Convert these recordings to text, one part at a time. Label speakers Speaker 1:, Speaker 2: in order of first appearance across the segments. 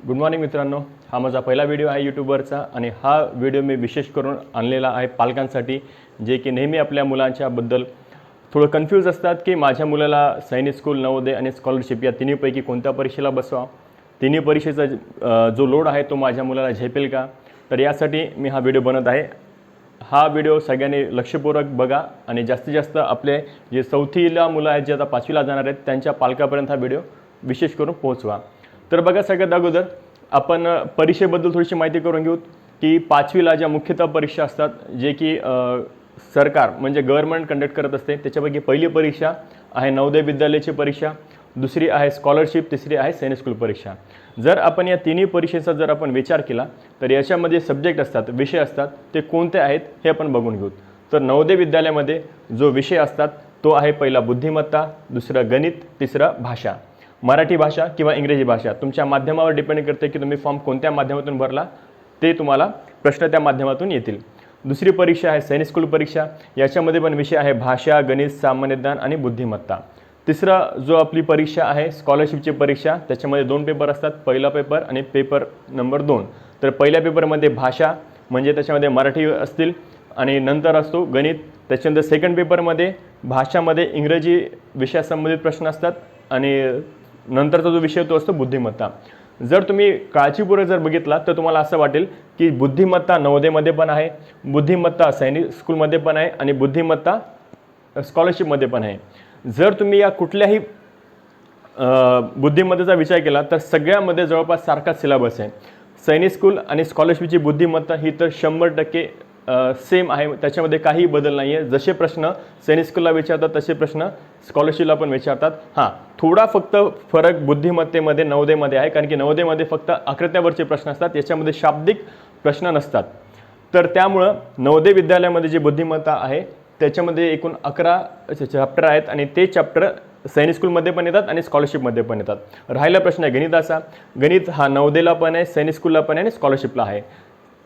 Speaker 1: Good morning मित्रांनो, हा माझा पहिला व्हिडिओ आहे यूट्यूबवरचा आणि हा व्हिडिओ मी विशेष करून आणलेला आहे पालकांसाठी, जे की नेहमी आपल्या मुलांच्याबद्दल थोडं कन्फ्यूज असतात की माझ्या मुलाला सैनिक स्कूल, नवोदय आणि स्कॉलरशिप या तिन्हीपैकी कोणत्या परीक्षेला बसवा, तिन्ही परीक्षेचा जो लोड आहे तो माझ्या मुलाला झेपेल का. तर यासाठी मी हा व्हिडिओ बनत आहे. हा व्हिडिओ सगळ्यांनी लक्षपूर्वक बघा आणि जास्तीत जास्त आपले जे चौथीला मुलं आहेत, जे आता पाचवीला जाणार आहेत, त्यांच्या पालकापर्यंत हा व्हिडिओ विशेष करून पोहोचवा. तर बघा, सगळ्यात अगोदर आपण परीक्षेबद्दल थोडीशी माहिती करून घेऊ की पाचवीला ज्या मुख्यतः परीक्षा असतात, जे की सरकार म्हणजे गव्हर्नमेंट कंडक्ट करत असते, त्याच्यापैकी पहिली परीक्षा आहे नवोदय विद्यालयाची परीक्षा, दुसरी आहे स्कॉलरशिप, तिसरी आहे सैनिक स्कूल परीक्षा. जर आपण या तिन्ही परीक्षेचा जर आपण विचार केला तर याच्यामध्ये सब्जेक्ट असतात, विषय असतात, ते कोणते आहेत हे आपण बघून घेऊ. तर नवोदय विद्यालयामध्ये जो विषय असतात तो आहे पहिला बुद्धिमत्ता, दुसरं गणित, तिसरं भाषा. मराठी भाषा किंवा इंग्रजी भाषा तुमच्या माध्यमावर डिपेंड करते की तुम्ही फॉर्म कोणत्या माध्यमातून भरला, ते तुम्हाला प्रश्न त्या माध्यमातून येतील. दुसरी परीक्षा आहे सैनिक स्कूल परीक्षा. याच्यामध्ये पण विषय आहे भाषा, गणित, सामान्य ज्ञान आणि बुद्धिमत्ता. तिसरा जो आपली परीक्षा आहे स्कॉलरशिपची परीक्षा, त्याच्यामध्ये 2 पेपर असतात, पहिला पेपर आणि पेपर नंबर 2. तर पहिल्या पेपरमध्ये भाषा म्हणजे त्याच्यामध्ये मराठी असतील आणि नंतर असतो गणित. त्याच्यानंतर सेकंड पेपरमध्ये भाषामध्ये इंग्रजी विषयासंबंधित प्रश्न असतात आणि नंतरचा जो विषय तो असतो बुद्धिमत्ता. जर तुम्ही काळजीपूर्वक जर बघितला तर तुम्हाला असं वाटेल की बुद्धिमत्ता नवोदयमध्ये पण आहे, बुद्धिमत्ता सैनिक स्कूलमध्ये पण आहे आणि बुद्धिमत्ता स्कॉलरशिपमध्ये पण आहे. जर तुम्ही या कुठल्याही बुद्धिमत्तेचा विचार केला तर सगळ्यामध्ये जवळपास सारखाच सिलेबस आहे. सैनिक स्कूल आणि स्कॉलरशिपची बुद्धिमत्ता ही तर 100% सेम आहे, त्याच्यामध्ये काही बदल नाही आहे. जसे प्रश्न सैनिक स्कूलला विचारतात तसे प्रश्न स्कॉलरशिपला पण विचारतात. हां, थोडा फक्त फरक बुद्धिमत्तेमध्ये नवोदयमध्ये आहे, कारण की नवोदयमध्ये फक्त आकृत्यावरचे प्रश्न असतात, याच्यामध्ये शाब्दिक प्रश्न नसतात. तर त्यामुळं नवोदय विद्यालयामध्ये जी बुद्धिमत्ता आहे त्याच्यामध्ये एकूण 11 चॅप्टर आहेत आणि ते चॅप्टर सैनिक स्कूलमध्ये पण येतात आणि स्कॉलरशिपमध्ये पण येतात. राहिला प्रश्न आहे गणिताचा. गणित हा नवोदयला पण आहे, सैनिक स्कूलला पण आहे आणि स्कॉलरशिपला आहे.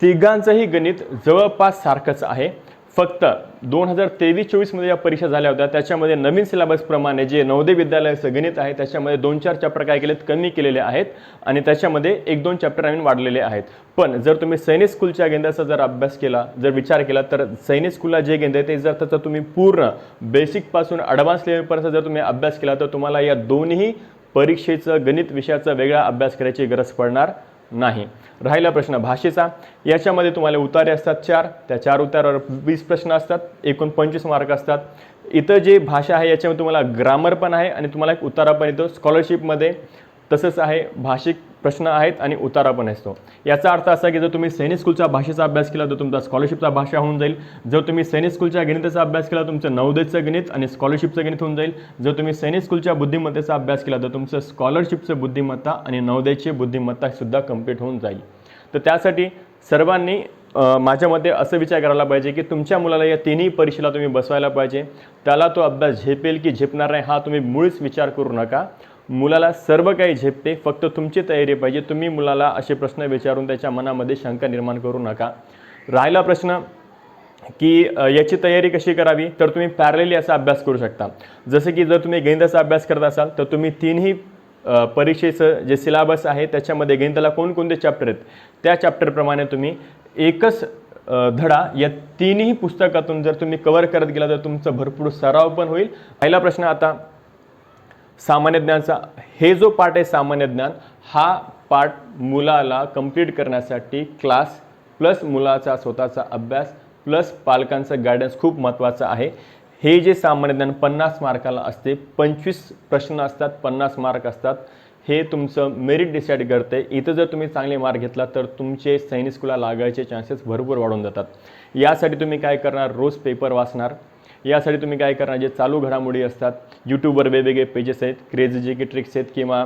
Speaker 1: तिघांचंही गणित जवळपास सारखंच आहे. फक्त 2023-24मध्ये या परीक्षा झाल्या होत्या, त्याच्यामध्ये नवीन सिलेबसप्रमाणे जे नवोदय विद्यालयाचं गणित आहे त्याच्यामध्ये 2-4 चॅप्टर काय केलेत, कमी केलेले आहेत आणि त्याच्यामध्ये 1-2 चॅप्टर नवीन वाढलेले आहेत. पण जर तुम्ही सैनिक स्कूलच्या गणिताचा जर अभ्यास केला, जर विचार केला, तर सैनिक स्कूलला जे गणित आहे ते जर त्याचा तुम्ही पूर्ण बेसिकपासून ॲडव्हान्स लेवलपर्यंत जर तुम्ही अभ्यास केला तर तुम्हाला या दोन्ही परीक्षेचं गणित विषयाचा वेगळा अभ्यास करायची गरज पडणार नाही. राहिला प्रश्न भाषेचा. याच्यामध्ये तुम्हाला उतारे असतात 4, त्या 4 उतारावर 20 प्रश्न असतात, एकूण 25 मार्क असतात. इथं जे भाषा आहे याच्यामध्ये तुम्हाला ग्रामर पण आहे आणि तुम्हाला एक उतारा पण येतो. स्कॉलरशिपमध्ये तसंच आहे, भाषिक प्रश्न आहेत आणि उतारा पण असतो. याचा अर्थ असा की जर तुम्ही सैनिक स्कूलच्या भाषेचा अभ्यास केला तर तुमचा स्कॉलरशिपचा भाषा होऊन जाईल. जर तुम्ही सैनिक स्कूलच्या गणिताचा अभ्यास केला तुमचं नवोदयचं गणित आणि स्कॉलरशिपचं गणित होऊन जाईल. जर तुम्ही सैनिक स्कूलच्या बुद्धिमत्तेचा अभ्यास केला तर तुमचं स्कॉलरशिपचं बुद्धिमत्ता आणि नवोदयची बुद्धिमत्तासुद्धा कंप्लीट होऊन जाईल. तर त्यासाठी सर्वांनी माझ्या मते असं विचार करायला पाहिजे की तुमच्या मुलाला या तिन्ही परीक्षेला तुम्ही बसवायला पाहिजे. त्याला तो अभ्यास झेपेल की झेपणार नाही हा तुम्ही मुळीच विचार करू नका. मुलाला सर्व काही झेपते, फक्त तुमची तयारी पाहिजे. तुम्ही मुलाला असे प्रश्न विचारून त्याच्या मनामध्ये शंका निर्माण करू नका. राहिला प्रश्न की याची तयारी कशी करावी, तर तुम्ही पॅरलली असा अभ्यास करू शकता. जसं की जर तुम्ही गणिताचा अभ्यास करत असाल तर तुम्ही तिन्ही परीक्षेचं जे सिलेबस आहे त्याच्यामध्ये गणिताला कोणकोणते चॅप्टर आहेत त्या चॅप्टरप्रमाणे तुम्ही एकच धडा या तिन्ही पुस्तकातून जर तुम्ही कव्हर करत गेला तर तुमचा भरपूर सराव पण होईल. पहिला प्रश्न आता सामान्य ज्ञानचा. हे जो पार्ट आहे सामान्य ज्ञान, हा पार्ट मुलाला कंप्लीट करण्यासाठी क्लास प्लस मुलाचा स्वतःचा अभ्यास प्लस पालकांचं गायडन्स खूप महत्त्वाचं आहे. हे जे सामान्य ज्ञान 50 मार्काला असते, 25 प्रश्न असतात, 50 मार्क असतात. हे तुमचं मेरिट डिसाईड करते. इथं जर तुम्ही चांगले मार्क घेतला तर तुमचे सैनिक स्कूलला लागायचे चान्सेस भरपूर वाढून जातात. यासाठी तुम्ही काय करणार, रोज पेपर वाचणार. यासाठी तुम्ही काय करणार, जे चालू घडामोडी असतात, यूट्यूबवर वेगवेगळे पेजेस आहेत, क्रेझी जी की ट्रिक्स आहेत किंवा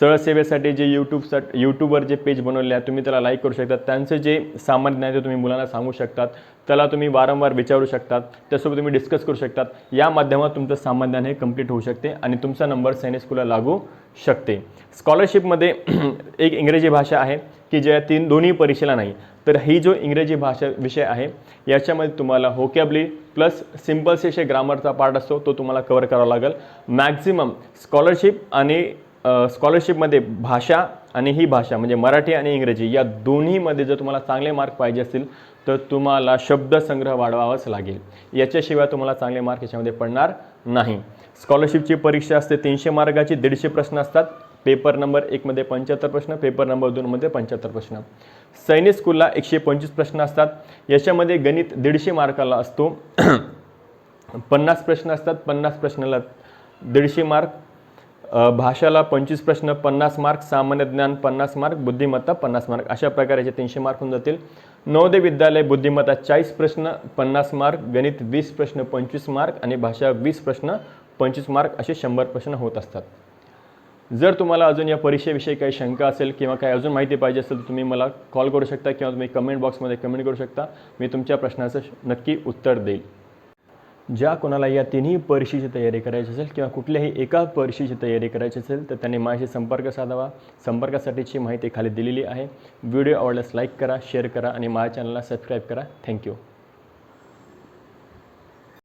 Speaker 1: सरळ सेवेसाठी जे यूट्यूबवर जे पेज बनवले आहेत तुम्ही त्याला लाईक करू शकता. त्यांचं जे सामान्य ज्ञान ते तुम्ही मुलांना सांगू शकतात, त्याला तुम्ही वारंवार विचारू शकतात, त्यासोबत तुम्ही डिस्कस करू शकतात. या माध्यमात तुमचं सामान्य ज्ञान हे कंप्लीट होऊ शकते आणि तुमचा नंबर सैनिक स्कूलला लागू शकते. स्कॉलरशिपमध्ये एक इंग्रजी भाषा आहे की ज्या दोन्ही परीक्षेला नाही. तर ही जो इंग्रजी भाषा विषय आहे याच्यामध्ये तुम्हाला व्होकॅब्युलरी प्लस सिम्पल से ग्रामरचा पार्ट असतो, तो तुम्हाला कव्हर करावा लागेल. मॅक्झिमम स्कॉलरशिपमध्ये भाषा आणि ही भाषा म्हणजे मराठी आणि इंग्रजी या दोन्हीमध्ये जर तुम्हाला चांगले मार्क पाहिजे असतील तर तुम्हाला शब्दसंग्रह वाढवावाच लागेल. याच्याशिवाय तुम्हाला चांगले मार्क याच्यामध्ये पडणार नाही. स्कॉलरशिपची परीक्षा असते 300 मार्काची, 150 प्रश्न असतात. पेपर नंबर 1 मध्ये 75 प्रश्न, पेपर नंबर 2 मध्ये 75 प्रश्न. सैनिक स्कूलला 125 प्रश्न असतात. याच्यामध्ये गणित 150 मार्काला असतो. 50 प्रश्न असतात, 50 प्रश्नाला 150 मार्क. भाषाला 25 प्रश्न 50 मार्क, सामान्य ज्ञान 50 मार्क, बुद्धिमत्ता 50 मार्क. अशा प्रकारे याचे 300 मार्क होऊन जातील. नवोदय विद्यालय बुद्धिमत्ता 40 प्रश्न 50 मार्क, गणित 20 प्रश्न 25 मार्क आणि भाषा 20 प्रश्न 25 मार्क असे 100 प्रश्न होत असतात. जर तुम्हाला अजून या परीक्षेविषयी काही शंका असेल किंवा काही अजून माहिती पाहिजे असेल तर तुम्ही मला कॉल करू शकता किंवा तुम्ही कमेंट बॉक्समध्ये कमेंट करू शकता. मी तुमच्या प्रश्नाचं नक्की उत्तर देईल. ज्या कोणाला या तिन्ही परीक्षेची तयारी करायची असेल किंवा कुठल्याही एका परीक्षेची तयारी करायची असेल तर त्यांनी माझ्याशी संपर्क साधावा. संपर्कासाठीची माहिती खाली दिलेली आहे. व्हिडिओ आवडल्यास लाईक करा, शेअर करा आणि माझ्या चॅनलला सबस्क्राईब करा. थँक्यू.